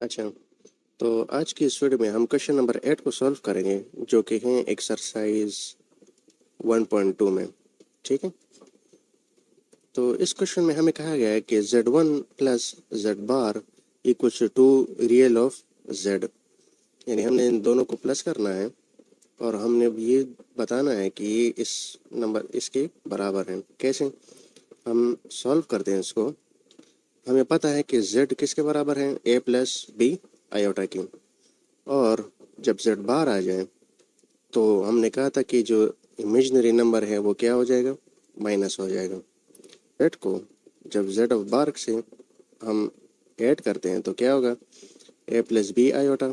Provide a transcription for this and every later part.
अच्छा, तो आज की इस वीडियो में हम क्वेश्चन नंबर 8 को सॉल्व करेंगे, जो कि है एक्सरसाइज 1.2 में। ठीक है, तो इस क्वेश्चन में हमें कहा गया है कि z1 plus Z bar equals to real of z, यानी हमने इन दोनों को प्लस करना है और हमने ये बताना है कि ये इस नंबर इसके बराबर है। कैसे हम सॉल्व करते हैं इसको? हमें पता है कि z किसके बराबर है, a प्लस बी आयोटा की, और जब z बार आ जाए तो हमने कहा था कि जो इमेजिनरी नंबर है वो क्या हो जाएगा, माइनस हो जाएगा। z को जब z ऑफ बार से हम ऐड करते हैं तो क्या होगा, a plus B iota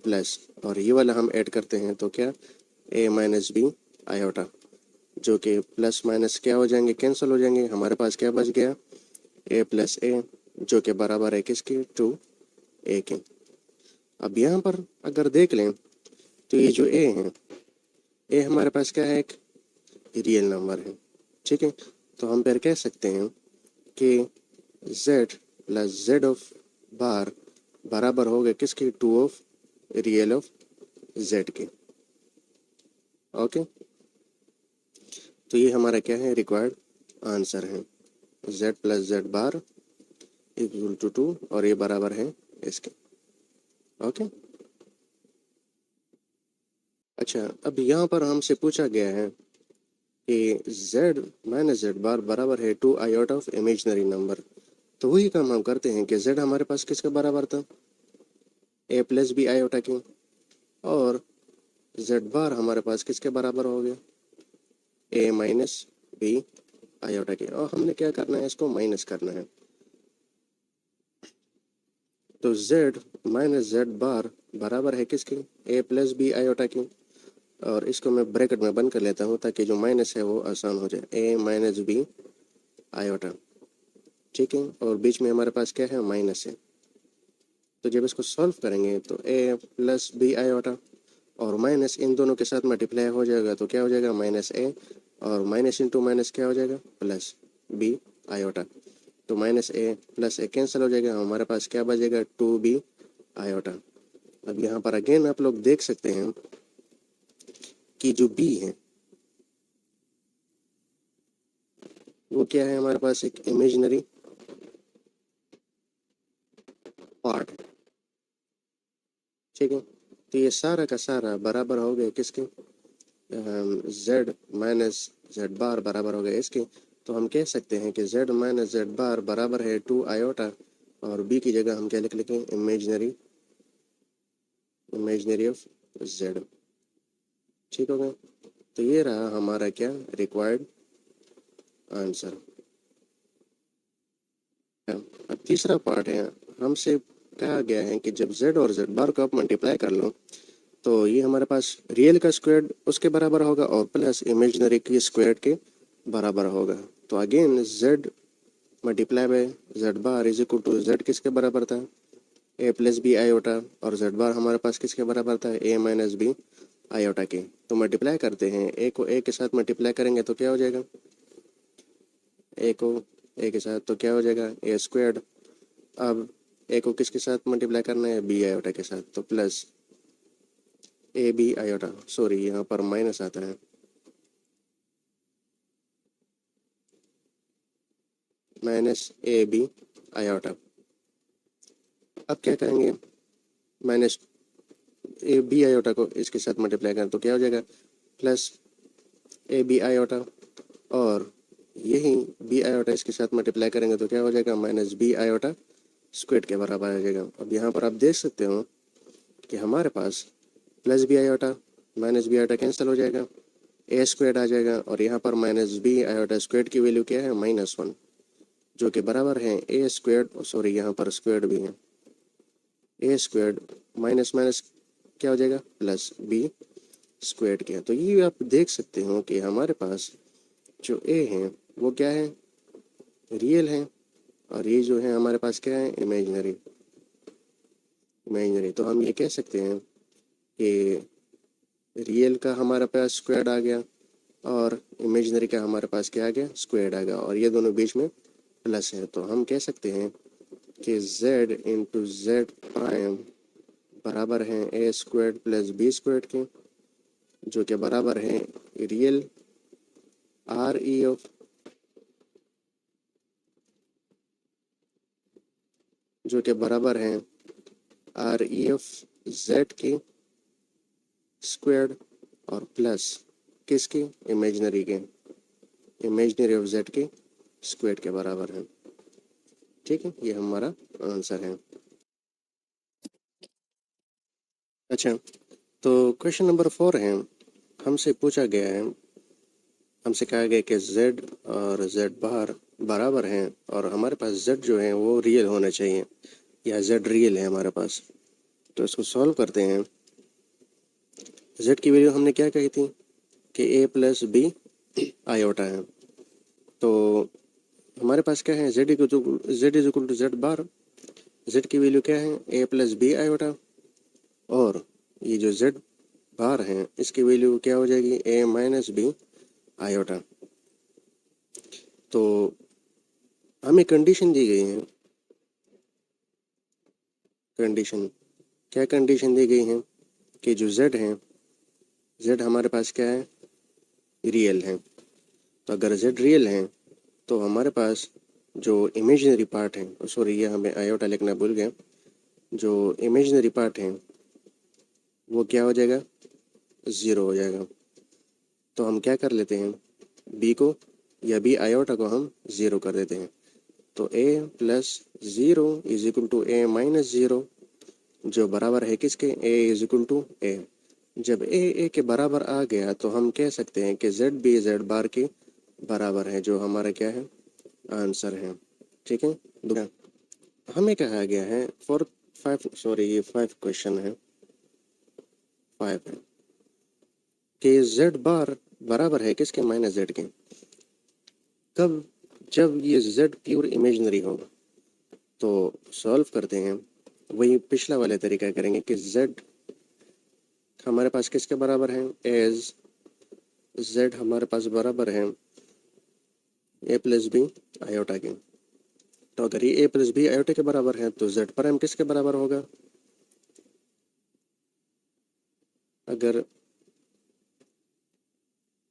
plus, और ये वाला हम ऐड करते हैं तो क्या, a माइनस बी आयोटा, जो कि प्लस माइनस क्या हो जाएंगे, कैंसिल हो जाएंगे। हमारे पास क्या बच गया, a प्लस ए, जो कि बराबर है किसके, 2a के। अब यहाँ पर अगर देख लें तो ये जो a है, a हमारे पास क्या है, एक रियल नंबर है। ठीक है, तो हम फिर कह सकते हैं कि z plus Z of bar बराबर हो गया किसके, 2 ऑफ रियल ऑफ z के। ओके, तो ये हमारा क्या है, रिक्वायर्ड आंसर है, z plus Z bar equal to 2, और ये बराबर है इसके। ओके, अच्छा, अब यहाँ पर हमसे पूछा गया है कि z माइनस जेड बार बराबर है 2 आयोटा ऑफ इमेजिनरी नंबर। तो वही काम हम करते हैं कि z हमारे पास किसका बराबर था, a प्लस बी आयोटा की, और z बार हमारे पास किसके बराबर हो गया, a माइनस बी आयोटा की, और हमने क्या करना है, इसको माइनस करना है। तो z माइनस जेड बार बराबर है किसकी, a प्लस बी आयोटा की, और इसको मैं ब्रैकेट में बंद कर लेता हूँ ताकि जो माइनस है वो आसान हो जाए, a माइनस बी आयोटा। ठीक है, और बीच में हमारे पास क्या है, माइनस है। तो जब इसको सॉल्व करेंगे तो a प्लस बी आयोटा और माइनस इन दोनों के साथ मल्टीप्लाई हो जाएगा तो क्या हो जाएगा, माइनस ए, और माइनस इंटू माइनस क्या हो जाएगा, प्लस बी आयोटा। तो माइनस ए प्लस ए कैंसिल हो जाएगा, हमारे पास क्या बचेगा, 2b आयोटा। अब यहाँ पर अगेन आप लोग देख सकते हैं कि जो b है वो क्या है, हमारे पास एक इमेजिनरी पार्ट। ठीक है, तो ये सारा का सारा बराबर हो गया किसके, z माइनस जेड बार बराबर हो गया इसके। तो हम कह सकते हैं कि z माइनस जेड बार बराबर है 2 आयोटा, और b की जगह हम क्या लिख लेंगे, इमेजिनरी ऑफ z। ठीक हो गया, तो ये रहा हमारा क्या, रिक्वायर्ड आंसर। अब तीसरा पार्ट है, हमसे कहा गया है कि जब z और z बार को आप मल्टीप्लाई कर लो तो ये हमारे पास रियल का स्क्वायर उसके बराबर होगा और प्लस इमेजिनरी की स्क्वायर के बराबर होगा। तो again z multiply by Z bar is equal to Z किसके बराबर था, ए प्लस बी आयोटा, और जेड बार हमारे पास किसके बराबर था, ए माइनस बी आयोटा के। तो मल्टीप्लाई करते हैं, ए को ए के साथ मल्टीप्लाई करेंगे तो क्या हो जाएगा, ए को ए के साथ तो क्या हो जाएगा, ए स्क्वायर्ड। अब ए को किसके साथ मल्टीप्लाई करना है, बी आयोटा के साथ, तो plus A B iota, sorry यहाँ पर माइनस आता है, माइनस ए बी आयोटा। अब क्या करेंगे, माइनस ए बी आयोटा को इसके साथ मल्टीप्लाई करें तो क्या हो जाएगा, प्लस ए बी आयोटा, और यही बी आयोटा इसके साथ मल्टीप्लाई करेंगे तो क्या हो जाएगा, माइनस बी आयोटा स्क्वायर के बराबर आ जाएगा। अब यहाँ पर आप देख सकते हो कि हमारे पास plus B iota minus B iota cancel हो जाएगा, ए स्क्वायर आ जाएगा, और यहाँ पर माइनस बी आयोटा स्क्वायर की वैल्यू क्या है, -1, जो कि बराबर है ए स्क्वायर, सॉरी यहाँ पर स्क्वायर भी है, ए स्क्वायर माइनस माइनस क्या हो जाएगा, प्लस बी स्क्वायर के। तो ये आप देख सकते हो कि हमारे पास जो ए है वो क्या है, रियल है, और ये जो है हमारे पास क्या है, इमेजिनरी। इमेजिनरी तो हम ये कह सकते हैं कि रियल का हमारे पास स्क्वायर आ गया और इमेजिनरी का हमारे पास क्या आ गया, स्क्वायर आ गया, और ये दोनों बीच में प्लस है। तो हम कह सकते हैं कि z इंटू जेड प्राइम बराबर है ए स्क्वायर प्लस बी स्क्वायर के, जो कि बराबर है रियल आर ई ऑफ, जो कि बराबर है आर ई ऑफ जेड की स्क्वायर और प्लस किसकी, इमेजिनरी के, इमेजिनरी ऑफ जेड के स्क्वायर के बराबर है। ठीक है, ये हमारा आंसर है। अच्छा, तो क्वेश्चन नंबर 4 है, हमसे पूछा गया है, हमसे कहा गया कि z और z बार बराबर हैं और हमारे पास z जो है वो रियल होना चाहिए, या z रियल है हमारे पास। तो इसको सॉल्व करते हैं। z की वैल्यू हमने क्या कही थी कि a प्लस बी आयोटा है। तो हमारे पास क्या है, z is equal to Z bar, z की वैल्यू क्या है a प्लस बी आयोटा, और ये जो z बार है इसकी वैल्यू क्या हो जाएगी a माइनस बी आयोटा। तो हमें कंडीशन दी गई है, कंडीशन क्या कंडीशन दी गई है कि जो z है, z हमारे पास क्या है, रियल है। तो अगर z रियल है तो हमारे पास जो इमेजिनरी पार्ट है, सॉरी ये हमें आयोटा लिखना भूल गया, जो इमेजिनरी पार्ट है वो क्या हो जाएगा, ज़ीरो हो जाएगा। तो हम क्या कर लेते हैं, b को या b आयोटा को हम ज़ीरो कर देते हैं। तो a plus zero is equal to a minus zero, जो बराबर है किसके, a is equal to a। जब a के बराबर आ गया तो हम कह सकते हैं कि z भी z बार के बराबर है, जो हमारा क्या है, आंसर है। ठीक है, दूसरा हमें कहा गया है फॉर 5, सॉरी ये 5 क्वेश्चन है, 5 है कि z बार बराबर है किसके, माइनस z के। कब, जब ये z प्योर इमेजिनरी होगा। तो सॉल्व करते हैं, वही पिछला वाले तरीका करेंगे कि z हमारे पास किसके बराबर है, एज z हमारे पास बराबर है a प्लस बी आयोटा के। तो अगर ये a प्लस बी आयोटा के बराबर है तो z प्राइम किसके बराबर होगा, अगर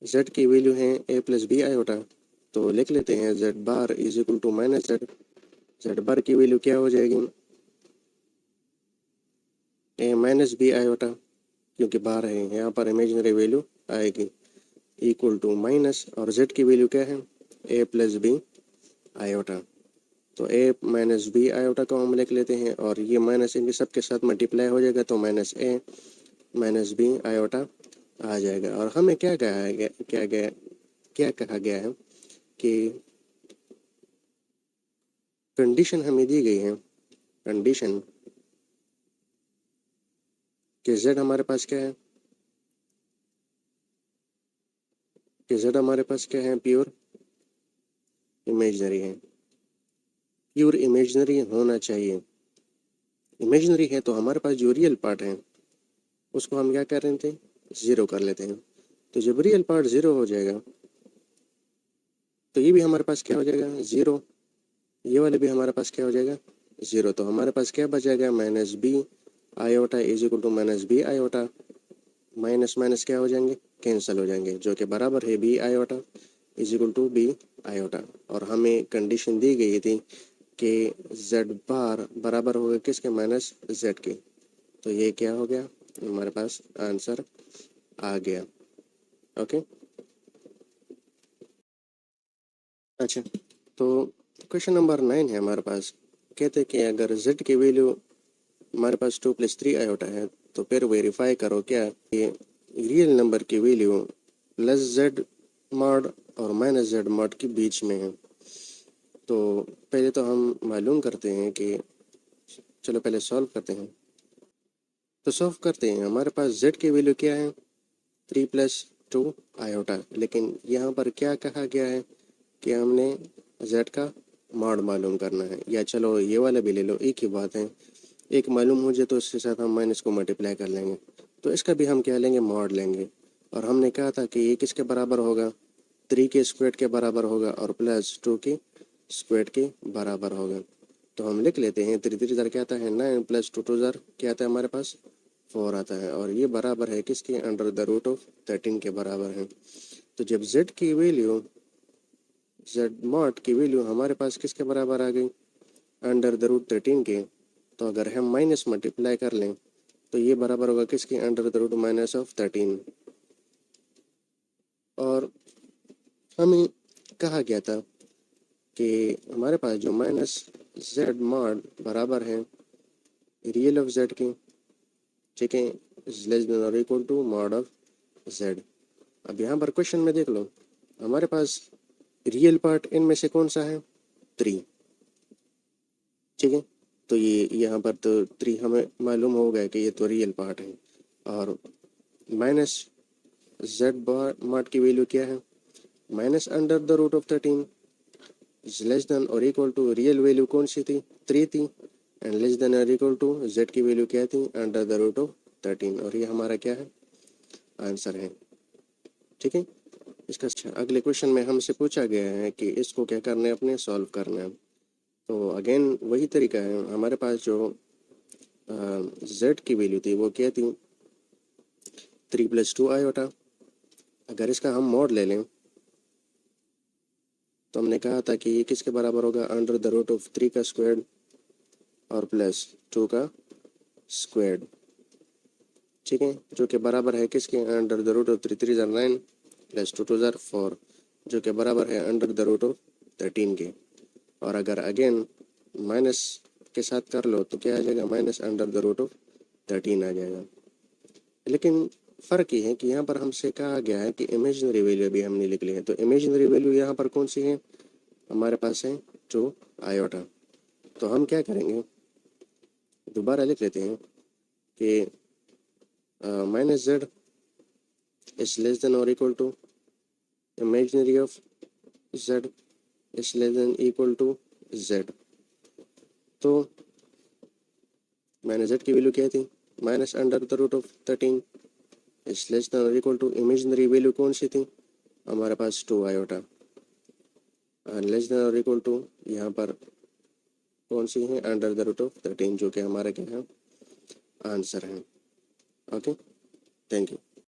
z की वैल्यू है a प्लस बी आयोटा तो लिख लेते हैं z bar is equal to minus z। z bar की वैल्यू क्या हो जाएगी, a माइनस बी आयोटा, क्योंकि बार है यहाँ पर इमेजिनरी वैल्यू आएगी, इक्वल टू माइनस, और z की वैल्यू क्या है, a प्लस बी आयोटा। तो a माइनस बी आयोटा को हम लिख लेते हैं, और ये माइनस इनके सबके साथ मल्टीप्लाई हो जाएगा तो minus a minus B iota आ जाएगा। और हमें क्या कहा गया, क्या कहा गया है कि कंडीशन हमें दी गई है, कंडीशन कि z हमारे पास क्या है, कि z हमारे पास क्या है, प्योर इमेजिनरी है, प्योर इमेजिनरी होना चाहिए। इमेजिनरी है तो हमारे पास जो रियल पार्ट है उसको हम क्या कर रहे थे, ज़ीरो कर लेते हैं। तो जब रियल पार्ट ज़ीरो हो जाएगा तो ये भी हमारे पास क्या हो जाएगा, ज़ीरो, ये वाले भी हमारे पास क्या हो जाएगा, ज़ीरो। तो हमारे पास क्या बच जाएगा, minus B iota is equal to minus B iota, minus minus क्या हो जाएंगे, कैंसिल हो जाएंगे, जो कि बराबर है B iota is equal to B iota. और हमें कंडीशन दी गई थी कि z बार बराबर होगा किसके, माइनस z के। तो ये क्या हो गया, हमारे पास आंसर आ गया। ओके, अच्छा, तो क्वेश्चन नंबर 9 है हमारे पास, कहते हैं कि अगर z की वैल्यू हमारे पास 2 प्लस 3 आयोटा है तो फिर वेरीफाई करो क्या कि रियल नंबर की वैल्यू प्लस z मॉड और माइनस z मॉड के बीच में है। तो पहले तो हम मालूम करते हैं कि, चलो पहले सॉल्व करते हैं। तो सॉल्व करते हैं, हमारे पास z की वैल्यू क्या है, 3 प्लस 2 आयोटा, लेकिन यहाँ पर क्या कहा गया है कि हमने z का मॉड मालूम करना है, या चलो ये वाला भी ले लो, एक ही बात है, एक मालूम हो जाए तो उसके साथ हम माइनस को मल्टीप्लाई कर लेंगे। तो इसका भी हम क्या लेंगे, मॉड लेंगे। और हमने कहा था कि ये किसके बराबर होगा, 3 के स्क्वायर के बराबर होगा और प्लस 2 के स्क्वायर के बराबर होगा। तो हम लिख लेते हैं 3 3 ज़र क्या आता है 9 प्लस 2 2 ज़र क्या आता है हमारे पास 4 आता है, और ये बराबर है किसके अंडर द रूट ऑफ 13 के बराबर है। तो जब z की वैल्यू z मॉड की वैल्यू हमारे पास किसके बराबर आ गई अंडर द रूट 13 के, तो अगर हम माइनस मल्टीप्लाई कर लें तो ये बराबर होगा किसके under the root minus of 13। और हमें कहा गया था कि हमारे पास जो माइनस z मॉड बराबर है रियल ऑफ z की, ठीक है, इज लेस देन और equal to mod of z। अब यहाँ पर क्वेश्चन में देख लो हमारे पास रियल पार्ट इनमें से कौन सा है 3, ठीक है, तो ये यहाँ पर तो 3 हमें मालूम हो गया कि ये तो रियल पार्ट है, और माइनस z मॉड की वैल्यू क्या है minus under the root of 13 is less than और इक्वल टू रियल वैल्यू कौन सी थी 3 थी, एंड लेस देन और इक्वल टू z की वैल्यू क्या थी अंडर द रूट ऑफ 13, और ये हमारा क्या है आंसर है, ठीक है। इसका अगले क्वेश्चन में हमसे पूछा गया है कि इसको क्या करना है अपने सॉल्व करना है। तो अगेन वही तरीका है, हमारे पास जो z की वैल्यू थी वो क्या थी 3 + 2 आयोटा। अगर इसका हम मॉड ले लें तो हमने कहा था कि ये किसके बराबर होगा अंडर द रूट ऑफ 3 का स्क्वायर और प्लस 2 का स्क्वायर, ठीक है, जो कि बराबर है किसके अंडर द रूट ऑफ 3 3 ज़र 9 प्लस 2 2 ज़र 4, जो कि बराबर है अंडर द रूट ऑफ 13 के। और अगर अगेन माइनस के साथ कर लो तो क्या आ जाएगा minus under the root of 13 आ जाएगा। लेकिन फ़र्क ये है कि यहाँ पर हमसे कहा गया है कि इमेजिनरी वैल्यू भी हमने लिख ली है, तो इमेजिनरी वैल्यू यहाँ पर कौन सी है हमारे पास है 2 आयोटा। तो हम क्या करेंगे दोबारा लिख लेते हैं कि minus z is less than और equal to imaginary of z is less than equal to z। तो माइनस z की वैल्यू क्या थी minus under the root of 13 is less than और इक्वल टू इमेजिनरी वैल्यू कौन सी थी हमारे पास 2 आयोटा, लेस देन और इक्वल टू यहाँ पर कौन सी है अंडर द रूट ऑफ 13, जो कि हमारा क्या है आंसर है। Okay, thank you.